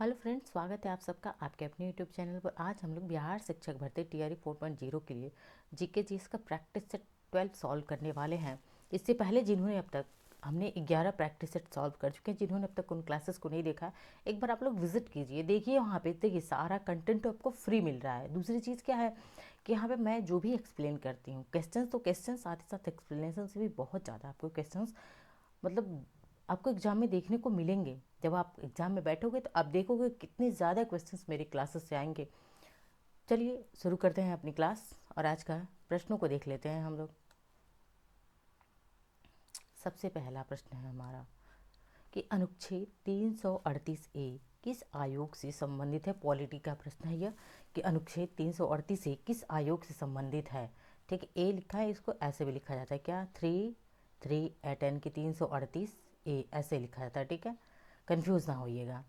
Hello friends, स्वागत है आप सबका आपके अपने यूट्यूब चैनल पर। आज हम लोग बिहार शिक्षक भर्ती टीआरई 4.0 के लिए जीके जीएस का प्रैक्टिस सेट 12 सॉल्व करने वाले हैं। इससे पहले जिन्होंने अब तक हमने 11 प्रैक्टिस सेट सॉल्व कर चुके हैं, जिन्होंने अब तक उन क्लासेस को नहीं देखा, एक बार आप लोग विजिट कीजिए, देखिए वहाँ पे देखिए सारा कंटेंट आपको फ्री मिल रहा है। दूसरी चीज़ क्या है कि यहाँ पे मैं जो भी एक्सप्लेन करती हूँ क्वेश्चन, तो क्वेश्चन साथ ही साथ एक्सप्लेनेशन से भी बहुत ज़्यादा आपको क्वेश्चन मतलब आपको एग्ज़ाम में देखने को मिलेंगे। जब आप एग्ज़ाम में बैठोगे तो आप देखोगे कितने ज़्यादा क्वेश्चंस मेरी क्लासेस से आएंगे। चलिए शुरू करते हैं अपनी क्लास और आज का प्रश्नों को देख लेते हैं हम लोग। सबसे पहला प्रश्न है हमारा कि अनुच्छेद 338 ए किस आयोग से संबंधित है। पॉलिटी का प्रश्न है यह कि अनुच्छेद 338 ए किस आयोग से संबंधित है। ठीक है, ए लिखा है, इसको ऐसे भी लिखा जाता है क्या, 338 की 338 ए ऐसे लिखा जाता है। ठीक है, कंफ्यूज ना होइएगा।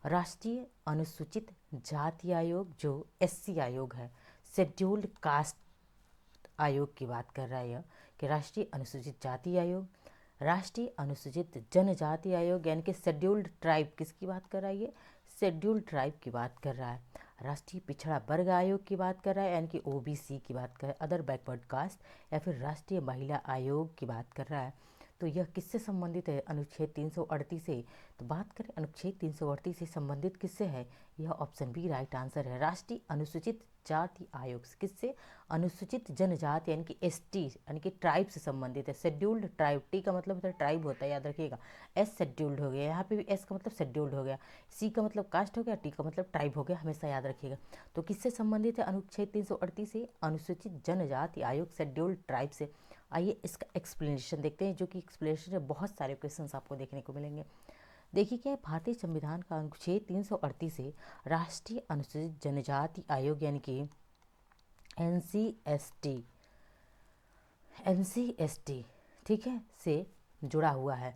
राष्ट्रीय अनुसूचित जाति आयोग जो एससी आयोग है, शेड्यूल्ड कास्ट आयोग की बात कर रहा है यह कि राष्ट्रीय अनुसूचित जाति आयोग, राष्ट्रीय अनुसूचित जनजाति आयोग यानी कि शेड्यूल्ड ट्राइब किसकी बात कर रहा है ये, शेड्यूल्ड ट्राइब की बात कर रहा है। राष्ट्रीय पिछड़ा वर्ग आयोग की बात कर रहा है यानी कि ओबीसी की बात कर रहा है, अदर बैकवर्ड कास्ट, या फिर राष्ट्रीय महिला आयोग की बात कर रहा है। तो यह किससे संबंधित है, अनुच्छेद 338 से। तो बात करें अनुच्छेद 338 से संबंधित किससे है, यह ऑप्शन बी राइट आंसर है, राष्ट्रीय अनुसूचित जाति आयोग से। किससे, अनुसूचित जनजाति यानी कि एसटी यानी कि ट्राइब से संबंधित है। शेड्यूल्ड ट्राइब, टी का मतलब होता है ट्राइब होता है, याद रखिएगा। एस शेड्यूल्ड हो गया, यहाँ पे भी एस का मतलब शेड्यूल्ड हो गया, सी का मतलब कास्ट हो गया, टी का मतलब ट्राइब हो गया, हमेशा याद रखिएगा। तो किससे संबंधित है अनुच्छेद 338 से, अनुसूचित जनजाति आयोग शेड्यूल्ड ट्राइब से। आइए इसका एक्सप्लेनेशन देखते हैं, जो कि एक्सप्लेनेशन में बहुत सारे क्वेश्चन आपको देखने को मिलेंगे। देखिए क्या है, भारतीय संविधान का अनुच्छेद 338 से राष्ट्रीय अनुसूचित जनजाति आयोग यानी कि एनसीएसटी ठीक है से जुड़ा हुआ है।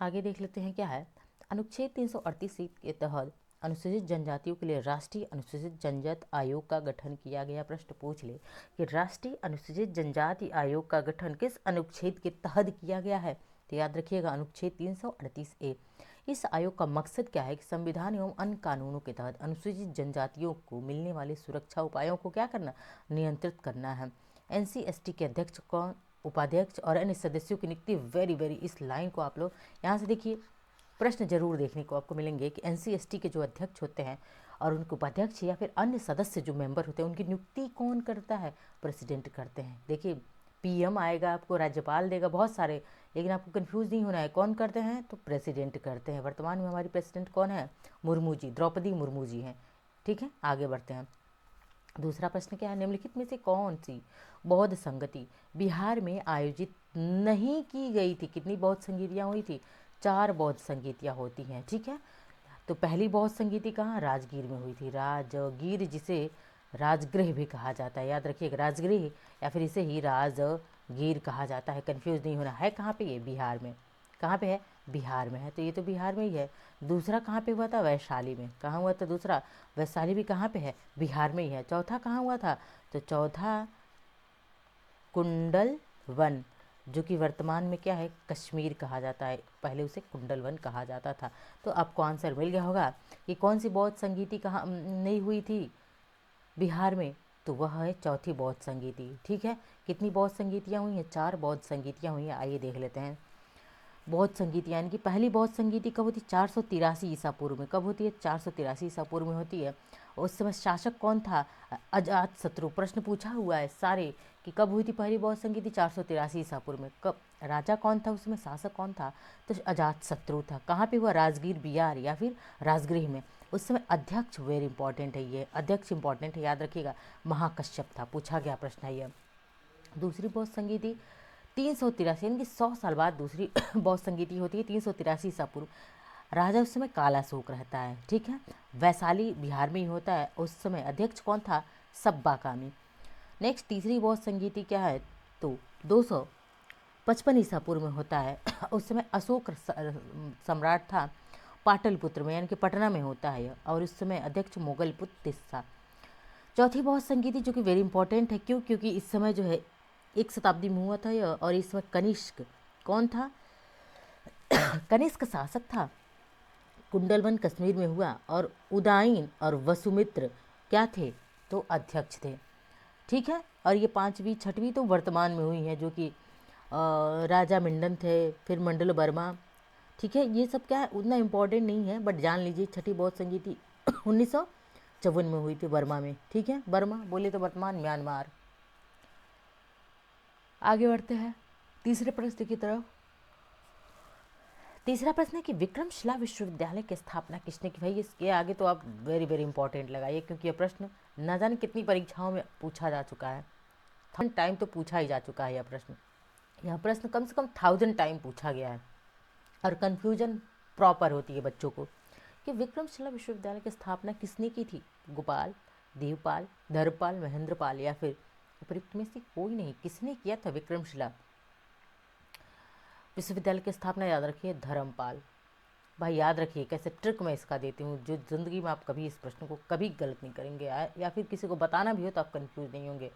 आगे देख लेते हैं क्या है। अनुच्छेद 338 के तहत अनुसूचित जनजातियों के लिए राष्ट्रीय अनुसूचित जनजाति आयोग का गठन किया गया। प्रश्न पूछ ले कि राष्ट्रीय अनुसूचित जनजाति आयोग का गठन किस अनुच्छेद के तहत किया गया है। तो याद रखिएगा अनुच्छेद 338 ए। इस आयोग का मकसद क्या है कि संविधान एवं अन्य कानूनों के तहत अनुसूचित जनजातियों को मिलने वाले सुरक्षा उपायों को क्या करना, नियंत्रित करना है। एनसीएसटी के अध्यक्ष कौन, उपाध्यक्ष और अन्य सदस्यों की नियुक्ति, वेरी इस लाइन को आप लोग यहाँ से देखिए, प्रश्न जरूर देखने को आपको मिलेंगे कि एनसीएसटी के जो अध्यक्ष होते हैं और उनके उपाध्यक्ष या फिर अन्य सदस्य जो मेंबर होते हैं उनकी नियुक्ति कौन करता है, प्रेसिडेंट करते हैं। देखिए पीएम आएगा, आपको राज्यपाल देगा, बहुत सारे, लेकिन आपको कंफ्यूज नहीं होना है, कौन करते हैं, तो प्रेसिडेंट करते हैं। वर्तमान में हमारी प्रेसिडेंट कौन है, मुर्मू जी, द्रौपदी मुर्मू जी हैं। ठीक है, आगे बढ़ते हैं। दूसरा प्रश्न क्या है, निम्नलिखित में से कौन सी बौद्ध संगति बिहार में आयोजित नहीं की गई थी। कितनी बौद्ध संगीतियाँ हुई थी, 4 बौद्ध संगीतियाँ होती हैं। ठीक है, तो पहली बौद्ध संगीति कहाँ, राजगीर में हुई थी। राजगीर जिसे राजगृह भी कहा जाता है, याद रखिएगा, राजगृह या फिर इसे ही राजगीर कहा जाता है, कंफ्यूज नहीं होना है। कहाँ पे, ये बिहार में। कहाँ पे है, बिहार में है, तो ये तो बिहार में ही है। दूसरा कहाँ पे हुआ था, वैशाली में। कहाँ हुआ था दूसरा, वैशाली भी कहाँ पे है, बिहार में ही है। चौथा कहाँ हुआ था, तो चौथा कुंडल वन, जो कि वर्तमान में क्या है, कश्मीर कहा जाता है, पहले उसे कुंडल वन कहा जाता था। तो आपको आंसर मिल गया होगा कि कौन सी बौद्ध संगीति कहाँ नहीं हुई थी बिहार में, तो वह है चौथी बौद्ध संगीति। ठीक है, कितनी बौद्ध संगीतियाँ हुई हैं, 4 बौद्ध संगीतियाँ हुई हैं। आइए देख लेते हैं बौद्ध संगीति, यानी कि पहली बौद्ध संगीति कब होती है, 483 ईसा पूर्व में। कब होती है, 483 ईसा पूर्व में होती है। उस समय शासक कौन था, अजात शत्रु। प्रश्न पूछा हुआ है सारे कि कब हुई थी पहली बौद्ध संगीति, 483 ईसा पूर्व में। कब, राजा कौन था उसमें, शासक कौन था, तो अजात शत्रु था। कहाँ पे हुआ, राजगीर बिहार या फिर राजगृह में। उस समय अध्यक्ष, वेरी इंपॉर्टेंट है ये, अध्यक्ष इंपॉर्टेंट है, याद रखिएगा, महाकश्यप था। पूछा गया प्रश्न है ये। दूसरी बौद्ध संगीति 383 यानी कि 100 साल बाद दूसरी बौद्ध संगीति होती है, 383 ईसा पूर्व। राजा उस समय काला शोक रहता है। ठीक है, वैशाली बिहार में ही होता है। उस समय अध्यक्ष कौन था, सब्बा कामी। नेक्स्ट तीसरी बौद्ध संगीति क्या है, तो 255 ईसा पूर्व में होता है। उस समय अशोक सम्राट था, पाटलिपुत्र में यानी कि पटना में होता है यह, और उस समय अध्यक्ष मुगल पुत्र था। चौथी बौद्ध संगीति जो कि वेरी इंपॉर्टेंट है, क्यों, क्योंकि इस समय जो है 1 शताब्दी में हुआ था यह, और इस समय कनिष्क कौन था? कनिष्क शासक था। कुंडलवन कश्मीर में हुआ और उदायन और वसुमित्र क्या थे? तो अध्यक्ष थे। ठीक है। और ये पांचवी छठवीं तो वर्तमान में हुई है, जो कि राजा मिंडन थे, फिर मंडल वर्मा। ठीक है, ये सब क्या है उतना इम्पोर्टेंट नहीं है, बट जान लीजिए छठी बौद्ध संधि थी 1954 में हुई थी बर्मा में। ठीक है, बर्मा बोले तो वर्तमान म्यांमार। आगे बढ़ते हैं तीसरे प्रश्न की तरफ। तीसरा प्रश्न है कि विक्रमशिला विश्वविद्यालय की स्थापना किसने की? भाई इसके आगे तो आप वेरी वेरी इंपॉर्टेंट लगाइए, क्योंकि यह प्रश्न न जाने कितनी परीक्षाओं में पूछा जा चुका है। 1000 टाइम तो पूछा ही जा चुका है यह प्रश्न। यह प्रश्न कम से कम 1000 टाइम पूछा गया है और कन्फ्यूजन प्रॉपर होती है बच्चों को कि विक्रमशिला विश्वविद्यालय की स्थापना किसने की थी? गोपाल, देवपाल, धर्मपाल, महेंद्रपाल या फिर उपयुक्त में से कोई नहीं। किसने किया था विक्रमशिला विश्वविद्यालय की स्थापना? याद रखिए, धर्मपाल। भाई याद रखिए, कैसे ट्रिक मैं इसका देती हूँ जो ज़िंदगी में आप कभी इस प्रश्न को कभी गलत नहीं करेंगे, या फिर किसी को बताना भी हो तो आप कंफ्यूज नहीं होंगे।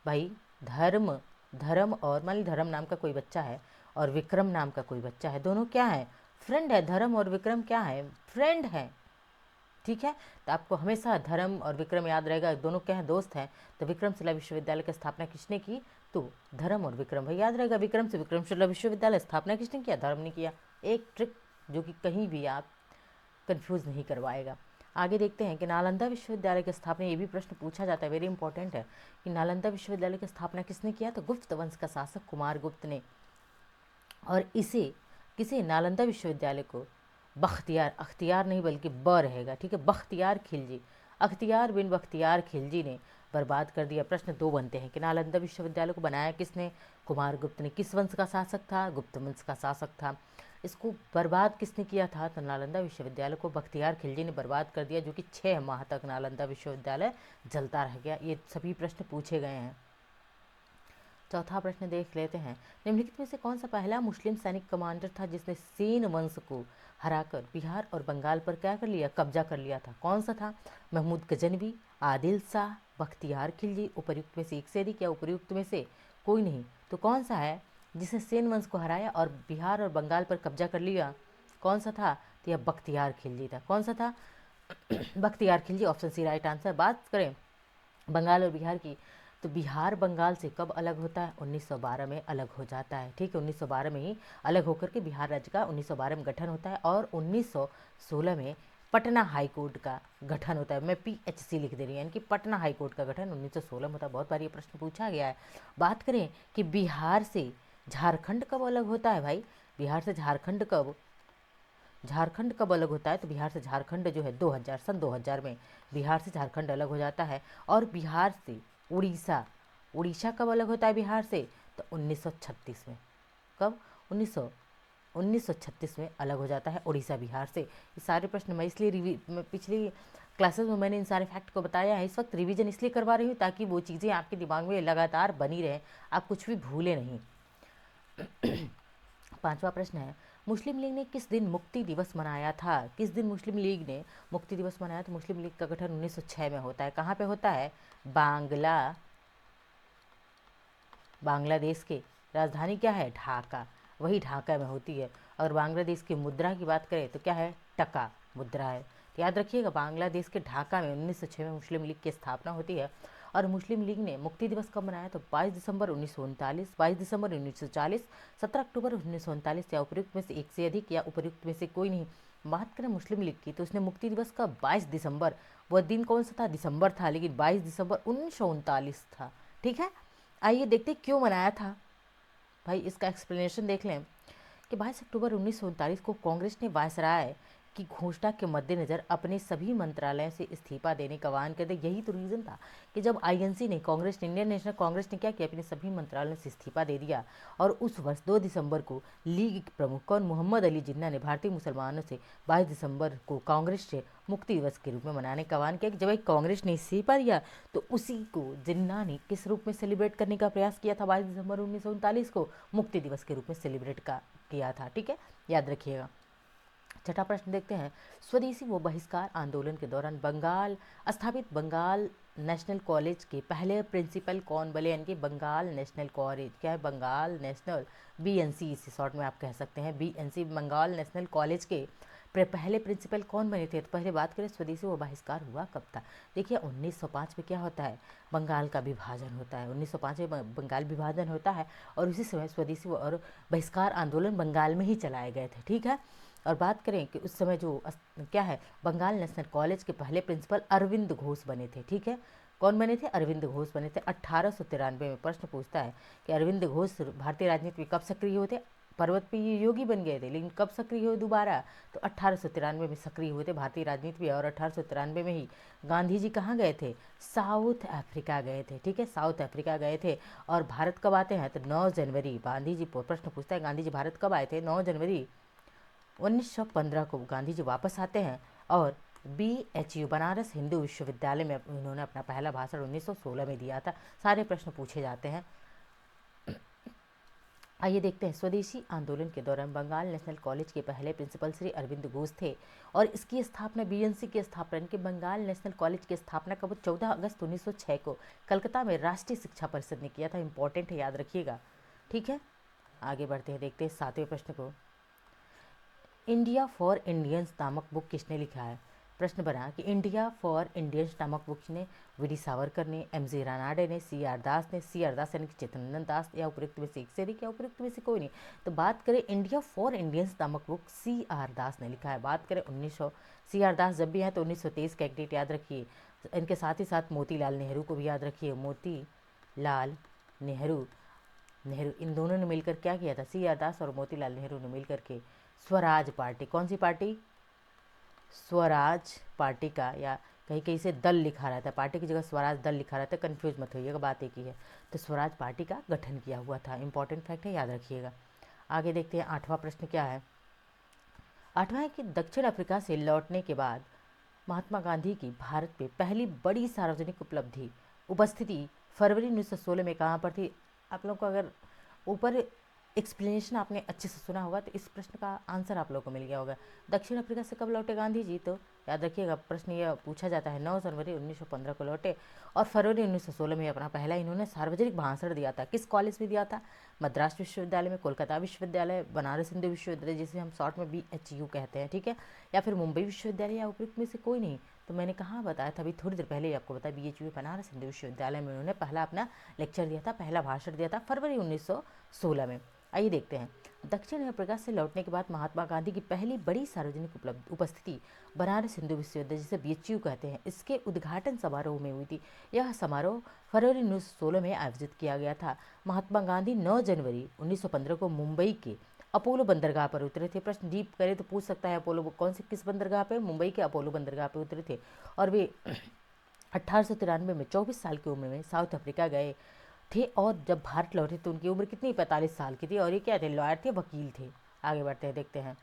भाई धर्म और मान ली धर्म नाम का कोई बच्चा है और विक्रम नाम का कोई बच्चा है, दोनों क्या है? फ्रेंड है। धर्म और विक्रम क्या है? फ्रेंड है। ठीक है, तो आपको हमेशा धर्म और विक्रम याद रहेगा, दोनों क्या है? दोस्त हैं। तो विक्रमशिला विश्वविद्यालय की स्थापना किसने की? तो धर्म और विक्रम। भाई याद रहेगा, विक्रम से विक्रमशिला विश्वविद्यालय स्थापना किसने किया? धर्म ने किया। एक ट्रिक जो कि कहीं भी आप कंफ्यूज नहीं करवाएगा। आगे देखते हैं कि नालंदा विश्वविद्यालय की स्थापना, ये भी प्रश्न पूछा जाता है, वेरी इंपॉर्टेंट है कि नालंदा विश्वविद्यालय की स्थापना किसने किया? तो गुप्त वंश का शासक कुमार गुप्त ने। और किसे नालंदा विश्वविद्यालय को बख्तियार, अख्तियार नहीं बल्कि ब रहेगा, ठीक है, बख्तियार खिलजी, अख्तियार बिन बख्तियार खिलजी ने बर्बाद कर दिया। प्रश्न 2 बनते हैं कि नालंदा विश्वविद्यालय को बनाया किसने? कुमार गुप्त ने। किस वंश का शासक था? गुप्त वंश का शासक था। इसको बर्बाद किसने किया था? तो नालंदा विश्वविद्यालय को बख्तियार खिलजी ने बर्बाद कर दिया, जो कि 6 माह तक नालंदा विश्वविद्यालय जलता रह गया। ये सभी प्रश्न पूछे गए हैं। चौथा प्रश्न देख लेते हैं, निम्नलिखित में से कौन सा पहला मुस्लिम सैनिक कमांडर था जिसने सेन वंश को हराकर बिहार और बंगाल पर क्या कर लिया? कब्जा कर लिया था। कौन सा था? महमूद गजनवी, आदिल शाह, बख्तियार खिलजी। उपर्युक्त में से एक से अधिक या उपर्युक्त में से कोई नहीं। तो कौन सा है जिसने सेन वंश को हराया और बिहार और बंगाल पर कब्जा कर लिया? कौन सा था? तो यह बख्तियार खिलजी था। कौन सा था? Bakhtiyar Khilji, option C right answer. बात करें बंगाल और बिहार की, तो बिहार बंगाल से कब अलग होता है? 1912 में अलग हो जाता है। ठीक है, 1912 में ही अलग होकर के बिहार राज्य का 1912 में गठन होता है और 1916 में पटना हाई कोर्ट का गठन होता है। मैं PHC लिख दे रही हूँ, यानी कि पटना हाई कोर्ट का गठन 1916 में होता है। बहुत बार ये प्रश्न पूछा गया है। बात करें कि बिहार से झारखंड कब अलग होता है? भाई बिहार से झारखंड कब अलग होता है? तो बिहार से झारखंड जो है 2000 में बिहार से झारखंड अलग हो जाता है। और बिहार से उड़ीसा कब अलग होता है बिहार से? तो 1936 में। कब? 1936 में अलग हो जाता है उड़ीसा बिहार से। ये सारे प्रश्न मैं इसलिए पिछली क्लासेस में मैंने इन सारे फैक्ट को बताया है। इस वक्त रिवीजन इसलिए करवा रही हूँ ताकि वो चीज़ें आपके दिमाग में लगातार बनी रहें, आप कुछ भी भूले नहीं। पांचवा प्रश्न है, मुस्लिम लीग ने किस दिन मुक्ति दिवस मनाया था? किस दिन मुस्लिम लीग ने मुक्ति दिवस मनाया? तो मुस्लिम लीग का गठन 1906 में होता है। कहाँ पे होता है? बांग्लादेश के राजधानी क्या है? ढाका। वही ढाका में होती है। और बांग्लादेश की मुद्रा की बात करें तो क्या है? टका मुद्रा है। तो याद रखिएगा, बांग्लादेश के ढाका में 1906 में मुस्लिम लीग की स्थापना होती है। और मुस्लिम लीग ने मुक्ति दिवस कब मनाया? तो 22 दिसंबर 1939, 22 दिसंबर 1940, 17 अक्टूबर 1939 या उपर्युक्त में से एक से अधिक या उपर्युक्त में से कोई नहीं। बात करें मुस्लिम लीग की तो उसने मुक्ति दिवस का 22 दिसंबर, वह दिन कौन सा था? दिसंबर था, लेकिन 22 दिसंबर 1939 था। ठीक है, आइए देखते क्यों मनाया था। भाई इसका एक्सप्लेनेशन देख लें कि 22 अक्टूबर 1939 को कांग्रेस ने वायसराय की घोषणा के मद्देनजर अपने सभी मंत्रालयों से इस्तीफा देने का आह्वान कर दिया। यही तो रीज़न था कि जब INC ने, कांग्रेस ने, इंडियन नेशनल कांग्रेस ने क्या किया? अपने सभी मंत्रालयों से इस्तीफा दे दिया। और उस वर्ष 2 दिसंबर को लीग के प्रमुख कौन? मोहम्मद अली जिन्ना ने भारतीय मुसलमानों से 22 दिसंबर को कांग्रेस से मुक्ति दिवस के रूप में मनाने का आह्वान किया। कि जब एक कांग्रेस ने इस्तीफा दिया तो उसी को जिन्ना ने किस रूप में सेलिब्रेट करने का प्रयास किया था? 22 दिसंबर 1939 को मुक्ति दिवस के रूप में सेलिब्रेट किया था। ठीक है, याद रखिएगा। छठा प्रश्न देखते हैं, स्वदेशी व बहिष्कार आंदोलन के दौरान बंगाल नेशनल कॉलेज के पहले प्रिंसिपल कौन बने, यानी कि बंगाल नेशनल कॉलेज, क्या है, बंगाल नेशनल, बीएनसी इसे शॉर्ट में आप कह सकते हैं, बीएनसी, बंगाल नेशनल कॉलेज के पहले प्रिंसिपल कौन बने थे। तो पहले बात करें स्वदेशी व बहिष्कार हुआ कब था। देखिए 1905 में क्या होता है, बंगाल का विभाजन होता है, 1905 में बंगाल विभाजन होता है और उसी समय स्वदेशी और बहिष्कार आंदोलन बंगाल में ही चलाए गए थे, ठीक है। और बात करें कि उस समय जो क्या है, बंगाल नेशनल कॉलेज के पहले प्रिंसिपल अरविंद घोष बने थे, ठीक है। कौन बने थे, अरविंद घोष बने थे। 1893 में प्रश्न पूछता है कि अरविंद घोष भारतीय राजनीति में कब सक्रिय हुए थे। पर्वत पे ये योगी बन गए थे, लेकिन कब सक्रिय हुए दोबारा, तो 1893 में सक्रिय हुए थे भारतीय राजनीति में। और 1893 में ही गांधी जी कहाँ गए थे, साउथ अफ्रीका गए थे, ठीक है, साउथ अफ्रीका गए थे। और भारत कब आते हैं, तो 9 जनवरी, गांधी जी प्रश्न पूछता है गांधी जी भारत कब आए थे, 9 जनवरी 1915 को गांधी जी वापस आते हैं। और BHU बनारस हिंदू विश्वविद्यालय में उन्होंने अपना पहला भाषण 1916 में दिया था। सारे प्रश्न पूछे जाते हैं। आइए देखते हैं, स्वदेशी आंदोलन के दौरान बंगाल नेशनल कॉलेज के पहले प्रिंसिपल श्री अरविंद घोष थे और इसकी स्थापना बीएनसी की स्थापना के बंगाल नेशनल कॉलेज की स्थापना कब 14 अगस्त 1906 को कलकत्ता में राष्ट्रीय शिक्षा परिषद ने किया था। इंपॉर्टेंट है, याद रखिएगा, ठीक है। आगे बढ़ते हैं, देखते हैं 7वें प्रश्न को। इंडिया फॉर इंडियंस नामक बुक किसने लिखा है। प्रश्न बना कि इंडिया फॉर इंडियंस नामक बुक ने वी डी सावरकर ने, MG रानाडे ने, CR दास ने, CR दास यानी कि चित्तरंजन दास, या उपयुक्त में से एक से अधिक, या उपयुक्त में से कोई नहीं। तो बात करें इंडिया फॉर इंडियंस नामक बुक CR दास ने लिखा है। बात करें 1900, CR दास जब भी हैं तो 1923 का एक डेट याद रखिए। इनके साथ ही साथ मोतीलाल नेहरू को भी याद रखिए, मोतीलाल नेहरू, इन दोनों ने मिलकर क्या किया था, CR दास और मोतीलाल नेहरू ने मिलकर के स्वराज पार्टी, कौन सी पार्टी, स्वराज पार्टी का, या कहीं कहीं से दल लिखा रहता है, पार्टी की जगह स्वराज दल लिखा रहता है, कंफ्यूज मत होइएगा, बात एक ही है। तो स्वराज पार्टी का गठन किया हुआ था। इंपॉर्टेंट फैक्ट है, याद रखिएगा। आगे देखते हैं 8वां प्रश्न क्या है। 8वां है कि दक्षिण अफ्रीका से लौटने के बाद महात्मा गांधी की भारत में पहली बड़ी सार्वजनिक उपस्थिति फरवरी 1916 में कहाँ पर थी। आप लोग को अगर ऊपर एक्सप्लेनेशन आपने अच्छे से सुना होगा तो इस प्रश्न का आंसर आप लोगों को मिल गया होगा। दक्षिण अफ्रीका से कब लौटे गांधी जी, तो याद रखिएगा प्रश्न ये पूछा जाता है, 9 जनवरी 1915 को लौटे और फरवरी 1916 में अपना पहला इन्होंने सार्वजनिक भाषण दिया था। किस कॉलेज में दिया था, मद्रास विश्वविद्यालय में, कोलकाता विश्वविद्यालय, बनारस हिंदू विश्वविद्यालय जिसे हम शॉर्ट में BHU कहते हैं, ठीक है, या फिर मुंबई विश्वविद्यालय, या उपयुक्त में से कोई नहीं। तो मैंने कहाँ बताया था अभी थोड़ी देर पहले ही आपको बताया, BHU बनारस हिंदू विश्वविद्यालय में उन्होंने पहला अपना लेक्चर दिया था, पहला भाषण दिया था फरवरी 1916 में। आइए देखते हैं, दक्षिण अफ्रीका से लौटने के बाद महात्मा गांधी की पहली बड़ी सार्वजनिक उपस्थिति बनारस हिंदू विश्वविद्यालय जिसे BHU कहते हैं, इसके उद्घाटन समारोह में हुई थी। यह समारोह फरवरी 1916 में आयोजित किया गया था। महात्मा गांधी 9 जनवरी 1915 को मुंबई के अपोलो बंदरगाह पर उतरे थे। प्रश्न डीप करे तो पूछ सकता है अपोलो कौन से किस बंदरगाह पे, मुंबई के अपोलो बंदरगाह पे उतरे थे। और वे 1893 में 24 साल की उम्र में साउथ अफ्रीका गए थे और जब भारत लौटे तो उनकी उम्र कितनी, 45 साल की थी। और ये क्या थे, लॉयर थे, वकील थे। आगे बढ़ते हैं, देखते हैं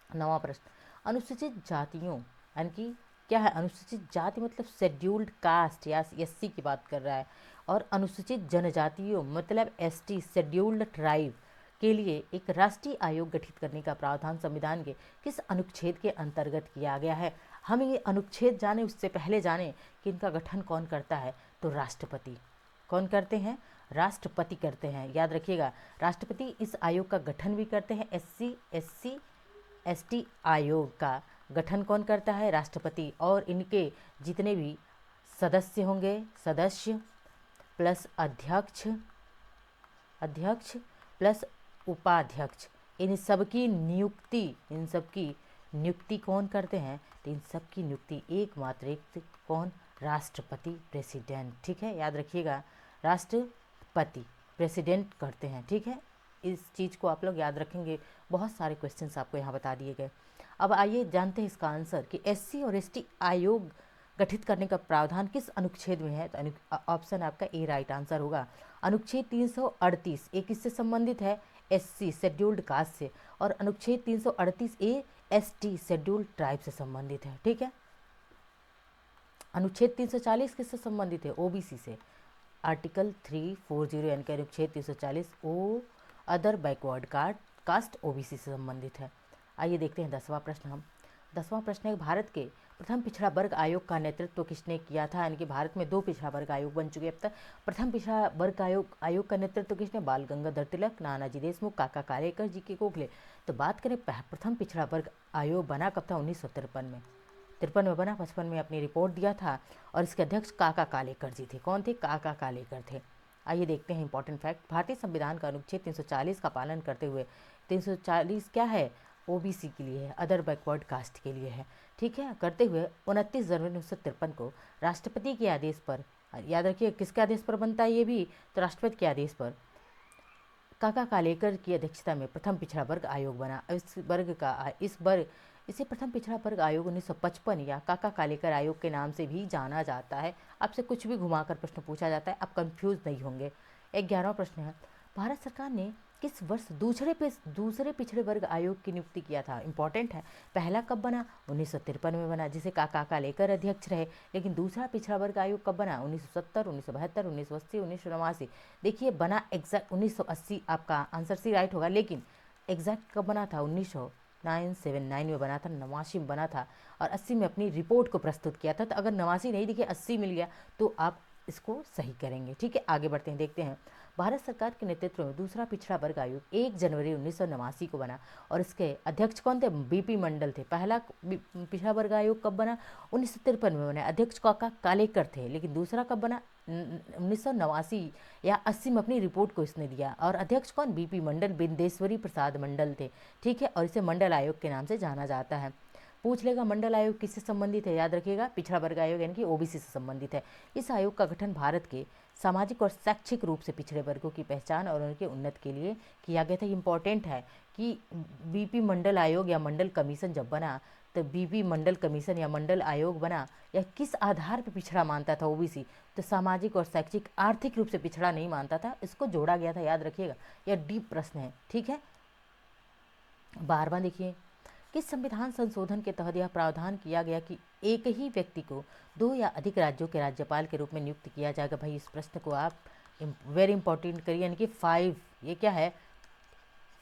9वां प्रश्न। अनुसूचित जातियों यानी कि क्या है, अनुसूचित जाति मतलब शेड्यूल्ड कास्ट या SC की बात कर रहा है, और अनुसूचित जनजातियों मतलब ST शेड्यूल्ड ट्राइब के लिए एक राष्ट्रीय आयोग गठित करने का प्रावधान संविधान के किस अनुच्छेद के अंतर्गत किया गया है। हम ये अनुच्छेद जाने उससे पहले जाने कि इनका गठन कौन करता है, तो राष्ट्रपति। कौन करते हैं, राष्ट्रपति करते हैं, याद रखिएगा। राष्ट्रपति इस आयोग का गठन भी करते हैं। SC SC ST आयोग का गठन कौन करता है, राष्ट्रपति। और इनके जितने भी सदस्य होंगे, सदस्य प्लस अध्यक्ष प्लस उपाध्यक्ष, इन सब की नियुक्ति कौन करते हैं, तो इन सब की नियुक्ति एकमात्र एक कौन, राष्ट्रपति, प्रेसिडेंट, ठीक है, याद रखिएगा, राष्ट्रपति प्रेसिडेंट करते हैं, ठीक है। इस चीज़ को आप लोग याद रखेंगे, बहुत सारे क्वेश्चंस आपको यहाँ बता दिए गए। अब आइए जानते हैं इसका आंसर कि SC और ST आयोग गठित करने का प्रावधान किस अनुच्छेद में है, तो ऑप्शन आपका ए राइट आंसर होगा। अनुच्छेद 338 ए किससे संबंधित है, SC शेड्यूल्ड कास्ट से, और अनुच्छेद 338A ST शेड्यूल्ड ट्राइब से संबंधित है, ठीक है। अनुच्छेद 340 किससे संबंधित है, OBC से। आर्टिकल 340 यानी कि अनुच्छेद 340 ओ अदर बैकवर्ड कास्ट OBC से संबंधित है। आइए देखते हैं 10वां प्रश्न। हम 10वां प्रश्न है, भारत के प्रथम पिछड़ा वर्ग आयोग का नेतृत्व किसने किया था? यानी कि भारत में 2 पिछड़ा वर्ग आयोग बन चुके हैं अब तक। प्रथम पिछड़ा वर्ग आयोग का नेतृत्व किसने? बाल गंगाधर तिलक, नानाजी देशमुख, काका कालेकर, जी के गोखले। तो बात करें प्रथम पिछड़ा वर्ग आयोग बना कब था? 1953 में। 53 में बना, 55 में अपनी रिपोर्ट दिया था और इसके अध्यक्ष काका कालेकर जी थे। कौन थे? काका कालेकर थे। आइए देखते हैं इंपॉर्टेंट फैक्ट। भारतीय संविधान का अनुच्छेद 340 का पालन करते हुए, 340 क्या है? ओबीसी के लिए है, अदर बैकवर्ड कास्ट के लिए है, ठीक है। करते हुए 29 जनवरी 1953 को राष्ट्रपति के आदेश पर, याद रखिए किसके आदेश पर बनता है ये भी? तो राष्ट्रपति के आदेश पर काका कालेकर की अध्यक्षता में प्रथम पिछड़ा वर्ग आयोग बना। इसे प्रथम पिछड़ा वर्ग आयोग 1955 या काका कालेकर आयोग के नाम से भी जाना जाता है। आपसे कुछ भी घुमाकर प्रश्न पूछा जाता है, आप कंफ्यूज नहीं होंगे। 11वां प्रश्न है, भारत सरकार ने किस वर्ष दूसरे पिछड़े वर्ग आयोग की नियुक्ति किया था? इंपॉर्टेंट है। पहला कब बना? 1953 में बना, जिसे काका कालेकर अध्यक्ष रहे। लेकिन दूसरा पिछड़ा वर्ग आयोग कब बना? 1970, 1972, 1980, 1989। देखिए बना एग्जैक्ट 1980, आपका आंसर सी राइट होगा। लेकिन एग्जैक्ट कब बना था? 1979 में बना था, 89 में बना था और 80 में अपनी रिपोर्ट को प्रस्तुत किया था। तो अगर 89 नहीं दिखे 80 मिल गया तो आप इसको सही करेंगे, ठीक है। आगे बढ़ते हैं, देखते हैं। भारत सरकार के नेतृत्व में दूसरा पिछड़ा वर्ग आयोग 1 जनवरी 1989 को बना और इसके अध्यक्ष कौन थे? बीपी मंडल थे। पहला पिछड़ा वर्ग आयोग कब बना? 1953 में बना, अध्यक्ष काका कालेकर थे। लेकिन दूसरा कब बना? 1989 या 80 में अपनी रिपोर्ट को इसने दिया और अध्यक्ष कौन? बीपी मंडल, बिंदेश्वरी प्रसाद मंडल थे, ठीक है। और इसे मंडल आयोग के नाम से जाना जाता है। पूछ लेगा मंडल आयोग किससे संबंधित है? याद रखिएगा पिछड़ा वर्ग आयोग यानी कि ओबीसी से संबंधित है। इस आयोग का गठन भारत के सामाजिक और शैक्षिक रूप से पिछड़े वर्गों की पहचान और उनके उन्नति के लिए किया गया था। इंपॉर्टेंट है कि बीपी मंडल आयोग या मंडल कमीशन जब बना तो बीपी मंडल कमीशन या मंडल आयोग बना या किस आधार पर पिछड़ा मानता था ओबीसी? तो सामाजिक और शैक्षिक आर्थिक रूप से पिछड़ा नहीं मानता था, इसको जोड़ा गया था, याद रखिएगा। यह डीप प्रश्न है, ठीक है। 12वां देखिए, किस संविधान संशोधन के तहत यह प्रावधान किया गया कि एक ही व्यक्ति को 2 या अधिक राज्यों के राज्यपाल के रूप में नियुक्त किया जाएगा? भाई इस प्रश्न को आप वेरी इंपॉर्टेंट करिए, यानी कि 5, ये क्या है?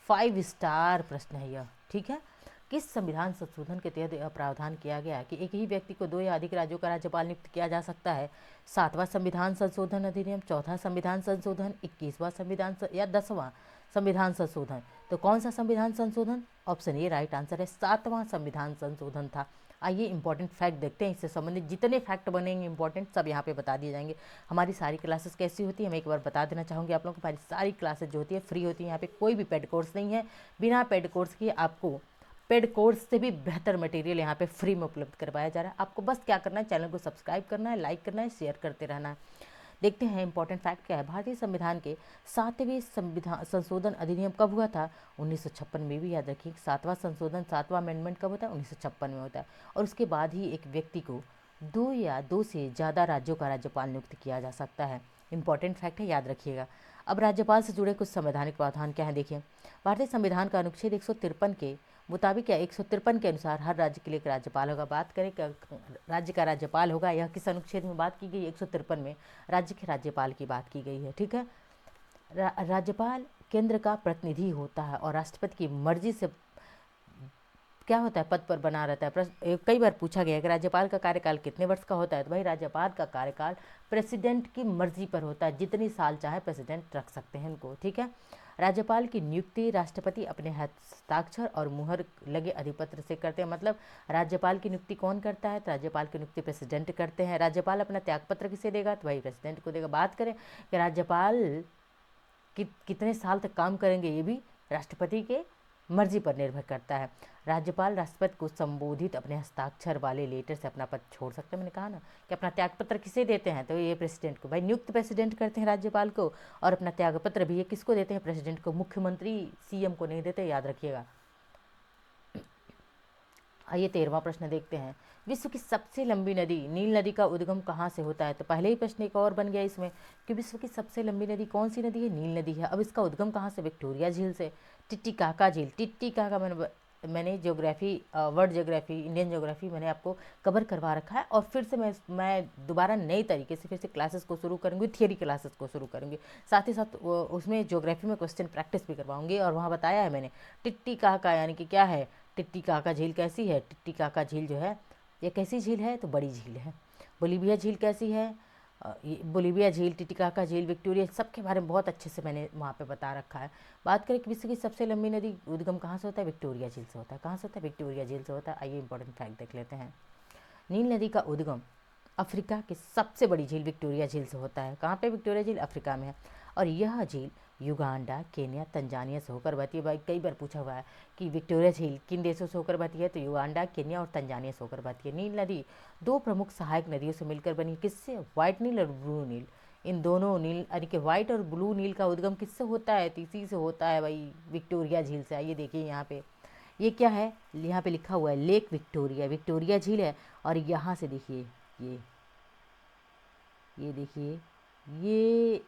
5 स्टार प्रश्न है यह, ठीक है। किस संविधान संशोधन के तहत यह प्रावधान किया गया कि एक ही व्यक्ति को 2 या अधिक राज्यों का राज्यपाल नियुक्त किया जा सकता है? 7वां संविधान संशोधन अधिनियम, 4था संविधान संशोधन, 21वां संविधान या 10वां संविधान संशोधन? तो कौन सा संविधान संशोधन? ऑप्शन ए राइट आंसर है, 7वां संविधान संशोधन था। आइए इंपॉर्टेंट फैक्ट देखते हैं, इससे संबंधित जितने फैक्ट बनेंगे इंपॉर्टेंट सब यहाँ पे बता दिए जाएंगे। हमारी सारी क्लासेस कैसी होती है मैं एक बार बता देना चाहूँगी आप लोगों को। हमारी सारी क्लासेस जो होती है फ्री होती है, यहाँ पे कोई भी पेड कोर्स नहीं है। बिना पेड कोर्स के आपको पेड कोर्स से भी बेहतर मटेरियल यहाँ पे फ्री में उपलब्ध करवाया जा रहा है। आपको बस क्या करना है, चैनल को सब्सक्राइब करना है, लाइक करना है, शेयर करते रहना है। देखते हैं इंपॉर्टेंट फैक्ट क्या है। भारतीय संविधान के 7वें संविधान संशोधन अधिनियम कब हुआ था? 1956 में भी याद रखिए। 7वां संशोधन, 7वां अमेंडमेंट कब होता है? 1956 में होता है। और उसके बाद ही एक व्यक्ति को 2 या 2 से ज़्यादा राज्यों का राज्यपाल नियुक्त किया जा सकता है। इंपॉर्टेंट फैक्ट है, याद रखिएगा। अब राज्यपाल से जुड़े कुछ संवैधानिक प्रावधान क्या है देखिए। भारतीय संविधान का अनुच्छेद 153 के मुताबिक या 153 के अनुसार हर राज्य के लिए एक राज्यपाल होगा। बात करें राज्य का राज्यपाल होगा, यह किस अनुच्छेद में बात की गई? 153 में राज्य के राज्यपाल की बात की गई है, ठीक है। राज्यपाल केंद्र का प्रतिनिधि होता है और राष्ट्रपति की मर्जी से क्या होता है? पद पर बना रहता है। कई बार पूछा गया कि राज्यपाल का कार्यकाल कितने वर्ष का होता है? तो भाई राज्यपाल का कार्यकाल प्रेसिडेंट की मर्जी पर होता है, जितनी साल चाहे प्रेसिडेंट रख सकते हैं इनको, ठीक है। राज्यपाल की नियुक्ति राष्ट्रपति अपने हस्ताक्षर और मुहर लगे अधिपत्र से करते हैं। मतलब राज्यपाल की नियुक्ति कौन करता है? तो राज्यपाल की नियुक्ति प्रेसिडेंट करते हैं। राज्यपाल अपना त्यागपत्र किसे देगा? तो भाई प्रेसिडेंट को देगा। बात करें कि राज्यपाल कितने साल तक काम करेंगे, ये भी राष्ट्रपति के मर्जी पर निर्भर करता है। राज्यपाल राष्ट्रपति को संबोधित अपने हस्ताक्षर वाले लेटर से अपना पद छोड़ सकते हैं। मैंने कहा ना कि अपना त्यागपत्र किसे देते हैं? तो ये प्रेसिडेंट को। भाई नियुक्त प्रेसिडेंट करते हैं राज्यपाल को और अपना त्यागपत्र भी ये किसको देते हैं? प्रेसिडेंट को। मुख्यमंत्री सीएम को नहीं देते, याद रखिएगा। आइए 13वां प्रश्न देखते हैं। विश्व की सबसे लंबी नदी नील नदी का उद्गम कहाँ से होता है? तो पहले ही प्रश्न एक और बन गया इसमें कि विश्व की सबसे लंबी नदी कौन सी नदी है? नील नदी है। अब इसका उद्गम कहाँ से? विक्टोरिया झील से। टिटिकाका झील, टिटिकाका मैंने geography, world geography, Indian geography मैंने आपको कवर करवा रखा है और फिर से मैं दोबारा नए तरीके से फिर से क्लासेस को शुरू करूँगी, थियरी क्लासेस को शुरू करूँगी। साथ ही साथ उसमें ज्योग्राफी में क्वेश्चन प्रैक्टिस भी करवाऊँगी। और वहाँ बताया है मैंने टिट्टिकाका यानी कि क्या है, टिट्टिकाका झील कैसी है? टिट्टिकाका झील जो है ये कैसी झील है? तो बड़ी झील है। बोलिविया झील कैसी है? ये बोलिविया झील, टिटिकाका झील, विक्टोरिया, सबके बारे में बहुत अच्छे से मैंने वहाँ पे बता रखा है। बात करें कि विश्व की सबसे लंबी नदी उद्गम कहाँ से होता है? विक्टोरिया झील से होता है। कहाँ से होता है? विक्टोरिया झील से होता है। आइए इंपॉर्टेंट फैक्ट देख लेते हैं। नील नदी का उद्गम अफ्रीका की सबसे बड़ी झील विक्टोरिया झील से होता है। कहाँ पे? विक्टोरिया झील अफ्रीका में है। और यह झील युगांडा, केन्या, तंजानिया से होकर बहती है। भाई कई बार पूछा हुआ है कि विक्टोरिया झील किन देशों से होकर बहती है? तो युगांडा, केन्या और तंजानिया से होकर बहती है। नील नदी दो प्रमुख सहायक नदियों से मिलकर बनी। किससे? व्हाइट नील और ब्लू नील। इन दोनों नील यानी कि व्हाइट और ब्लू नील का उद्गम किससे होता है? तो इसी से होता है भाई, विक्टोरिया झील से। आइए देखिए यहाँ पे, ये क्या है? यहाँ पे लिखा हुआ है लेक विक्टोरिया, विक्टोरिया झील है। और यहाँ से देखिए ये देखिए, ये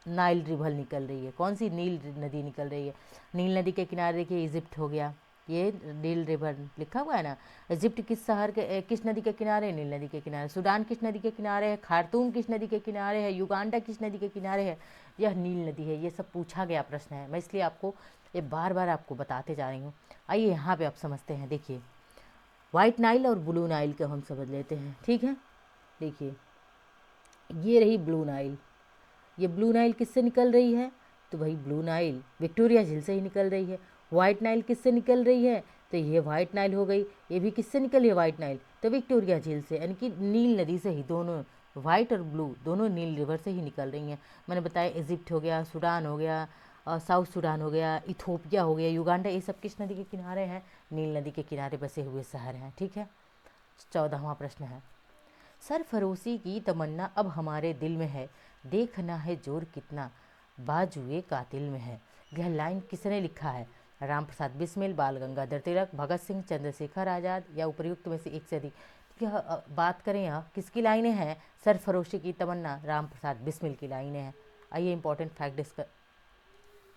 नाइल रिवर निकल रही है। कौन सी? नील नदी निकल रही है। नील नदी के किनारे देखिए इजिप्ट हो गया, ये नील रिवर लिखा हुआ है ना। इजिप्ट किस शहर के, किस नदी के किनारे? नील नदी के किनारे। सूडान किस नदी के किनारे है? खार्तूम किस नदी के किनारे है? युगांडा किस नदी के किनारे है? यह नील नदी है। ये सब पूछा गया प्रश्न है, मैं इसलिए आपको ये बार बार आपको बताते जा रही हूँ। आइए यहाँ पे आप समझते हैं। देखिए व्हाइट नाइल और ब्लू नाइल को हम समझ लेते हैं, ठीक है। देखिए ये रही ब्लू नाइल। ये ब्लू नाइल किससे निकल रही है? तो भाई ब्लू नाइल विक्टोरिया झील से ही निकल रही है। व्हाइट नाइल किससे निकल रही है? तो ये व्हाइट नाइल हो गई। ये भी किससे निकली है? व्हाइट नाइल, तो विक्टोरिया झील से, यानी कि नील नदी से ही। दोनों व्हाइट और ब्लू दोनों नील रिवर से ही निकल रही हैं। मैंने बताया इजिप्ट हो गया, सूडान हो गया, साउथ सूडान हो गया, इथोपिया हो गया, युगांडा, ये सब किस नदी के किनारे हैं? नील नदी के किनारे बसे हुए शहर हैं, ठीक है। 14वां प्रश्न है, सरफरोशी की तमन्ना अब हमारे दिल में है, देखना है जोर कितना बाजुए कातिल में है। यह लाइन किसने लिखा है? राम प्रसाद बिस्मिल, बाल गंगाधर तिलक, भगत सिंह, चंद्रशेखर आज़ाद या उपयुक्त में से एक से अधिक। यह बात करें यहाँ किसकी लाइनें हैं? सरफरोशी की तमन्ना राम प्रसाद बिस्मिल की लाइनें हैं। आइए इंपॉर्टेंट फैक्ट डिस्कस।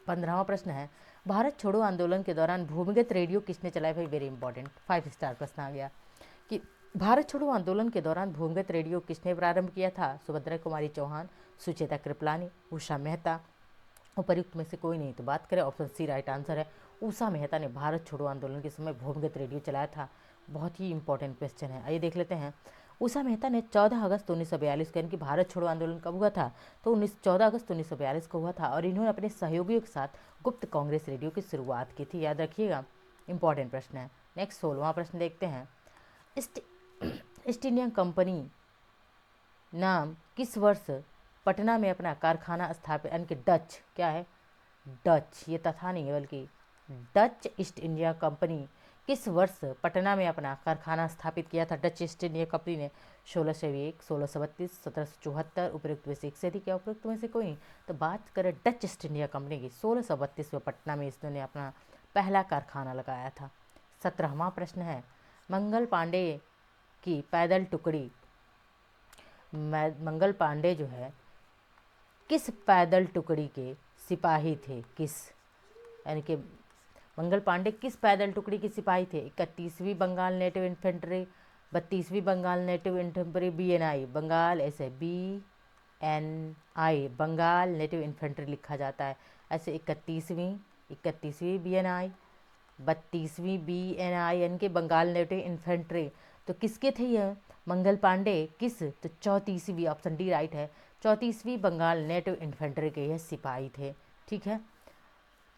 15वां प्रश्न है, भारत छोड़ो आंदोलन के दौरान भूमिगत रेडियो किसने चलाया? भाई वेरी इंपॉर्टेंट 5 स्टार प्रश्न आ गया कि भारत छोड़ो आंदोलन के दौरान भूमिगत रेडियो किसने प्रारंभ किया था? सुभद्रा कुमारी चौहान, सुचेता कृपलानी, उषा मेहता, उपर्युक्त में से कोई नहीं। तो बात करें ऑप्शन सी राइट आंसर है। उषा मेहता ने भारत छोड़ो आंदोलन के समय भूमिगत रेडियो चलाया था। बहुत ही इंपॉर्टेंट क्वेश्चन है, आइए देख लेते हैं। उषा मेहता ने 14 अगस्त 1942 को, यानी कि भारत छोड़ो आंदोलन कब हुआ था? तो 14 अगस्त 1942 को हुआ था। और इन्होंने अपने सहयोगियों के साथ गुप्त कांग्रेस रेडियो की शुरुआत की थी, याद रखिएगा, इंपॉर्टेंट प्रश्न है। नेक्स्ट 16वां प्रश्न देखते हैं, ईस्ट इंडिया कंपनी नाम किस वर्ष पटना में अपना कारखाना स्थापित, यानी कि डच, क्या है? डच, ये तथा नहीं है बल्कि डच ईस्ट इंडिया कंपनी किस वर्ष पटना में अपना कारखाना स्थापित किया था? डच ईस्ट इंडिया कंपनी ने 1601, 1632, 1774, उपयुक्त में से एक से अधिक या उपयुक्त में से कोई नहीं। तो बात करें डच ईस्ट इंडिया कंपनी की, 1632 में पटना में इसने अपना पहला कारखाना लगाया था। 17वां प्रश्न है, मंगल पांडे की पैदल टुकड़ी, मंगल पांडे जो है किस पैदल टुकड़ी के सिपाही थे? किस, यानी कि मंगल पांडे किस पैदल टुकड़ी के सिपाही थे? 31वीं बंगाल नेटिव इन्फेंट्री, 32वीं Bengal native infantry, BNI Bengal, ऐसे BNI बंगाल नेटिव इन्फेंट्री लिखा जाता है ऐसे। 31वीं BNI, 32वीं BNI, यानी कि बंगाल नेटिव इन्फेंट्री। तो किसके थे ये मंगल पांडे? किस? तो 34वीं, ऑप्शन डी राइट है, 34वीं बंगाल नेटिव इन्फेंट्री के यह सिपाही थे, ठीक है।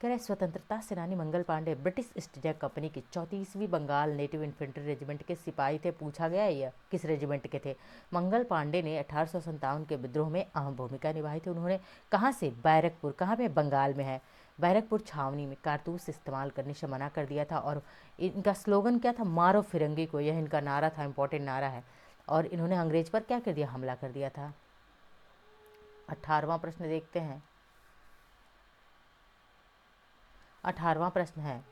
कह रहे स्वतंत्रता सेनानी Mangal Pandey British East India Company की 34वीं बंगाल नेटिव इन्फेंट्री रेजिमेंट के सिपाही थे। पूछा गया है यह किस रेजिमेंट के थे? मंगल पांडे ने 1857 के विद्रोह में अहम भूमिका निभाई थी। उन्होंने कहाँ से? बैरकपुर, कहाँ पे? बंगाल में है, बैरकपुर छावनी में कारतूस इस्तेमाल करने से मना कर दिया था। और इनका स्लोगन क्या था? मारो फिरंगी को, यह इनका नारा था, इंपॉर्टेंट नारा है। और इन्होंने अंग्रेज पर क्या कर दिया? हमला कर दिया था। 18वां प्रश्न देखते हैं। 18वां प्रश्न है,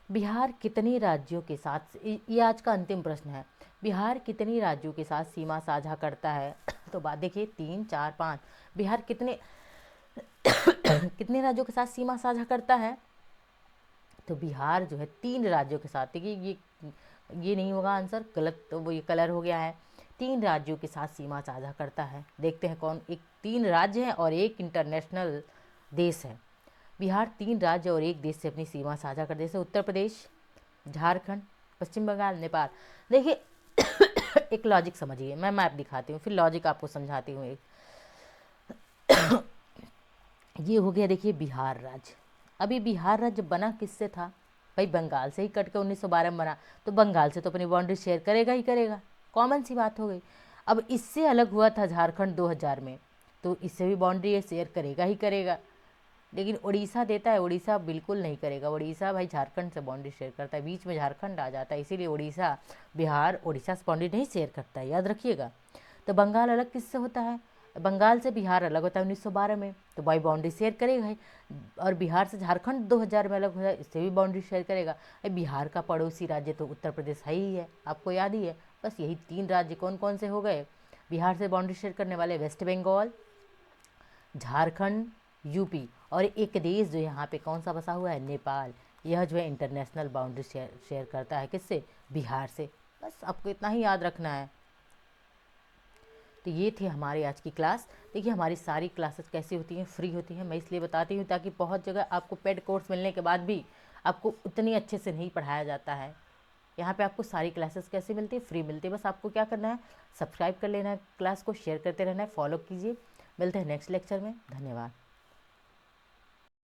बिहार कितने राज्यों के साथ, ये आज का अंतिम प्रश्न है, बिहार कितने राज्यों के साथ सीमा साझा करता है? तो बात देखिए 3, 4, 5, बिहार कितने कितने राज्यों के साथ सीमा साझा करता है? तो बिहार जो है 3 राज्यों के साथ, देखिए ये नहीं होगा आंसर, गलत, तो वो ये कलर हो गया है। 3 राज्यों के साथ सीमा साझा करता है। देखते हैं कौन, एक 3 राज्य हैं और एक इंटरनेशनल देश है। बिहार 3 राज्य और एक देश से अपनी सीमा साझा कर, जैसे उत्तर प्रदेश, झारखंड, पश्चिम बंगाल, नेपाल। देखिए एक लॉजिक समझिए, मैं मैप दिखाती हूँ फिर लॉजिक आपको समझाती हूँ। एक ये हो गया देखिए बिहार राज्य। अभी बिहार राज्य बना किससे था भाई? बंगाल से ही कट के 1912 में बना, तो बंगाल से तो अपनी बाउंड्री शेयर करेगा ही करेगा, कॉमन सी बात हो गई। अब इससे अलग हुआ था झारखंड 2000 में, तो इससे भी बाउंड्री ये शेयर करेगा ही करेगा। लेकिन उड़ीसा देता है, उड़ीसा बिल्कुल नहीं करेगा। उड़ीसा भाई झारखंड से बाउंड्री शेयर करता है, बीच में झारखंड आ जाता है, इसीलिए उड़ीसा बिहार उड़ीसा से बाउंड्री नहीं शेयर करता है, याद रखिएगा। तो बंगाल अलग किससे होता है? बंगाल से बिहार अलग होता है 1912 में, तो भाई बाउंड्री शेयर करेगा ही। और बिहार से झारखंड 2000 में अलग होता है, इससे भी बाउंड्री शेयर करेगा। बिहार का पड़ोसी राज्य तो उत्तर प्रदेश है ही है, आपको याद ही है। बस यही 3 राज्य कौन कौन से हो गए बिहार से बाउंड्री शेयर करने वाले? वेस्ट बंगाल, झारखंड, यूपी, और एक देश जो यहाँ पे कौन सा बसा हुआ है? नेपाल। यह जो है इंटरनेशनल बाउंड्री शेयर करता है किससे? बिहार से। बस आपको इतना ही याद रखना है। तो ये थी हमारी आज की क्लास। देखिए हमारी सारी क्लासेस कैसी होती हैं? फ्री होती हैं। मैं इसलिए बताती हूँ ताकि बहुत जगह आपको पेड कोर्स मिलने के बाद भी आपको उतनी अच्छे से नहीं पढ़ाया जाता है। यहाँ पे आपको सारी क्लासेस कैसे मिलती है? फ्री मिलती है। बस आपको क्या करना है? सब्सक्राइब कर लेना है, क्लास को शेयर करते रहना है, फॉलो कीजिए। मिलते हैं नेक्स्ट लेक्चर में। धन्यवाद।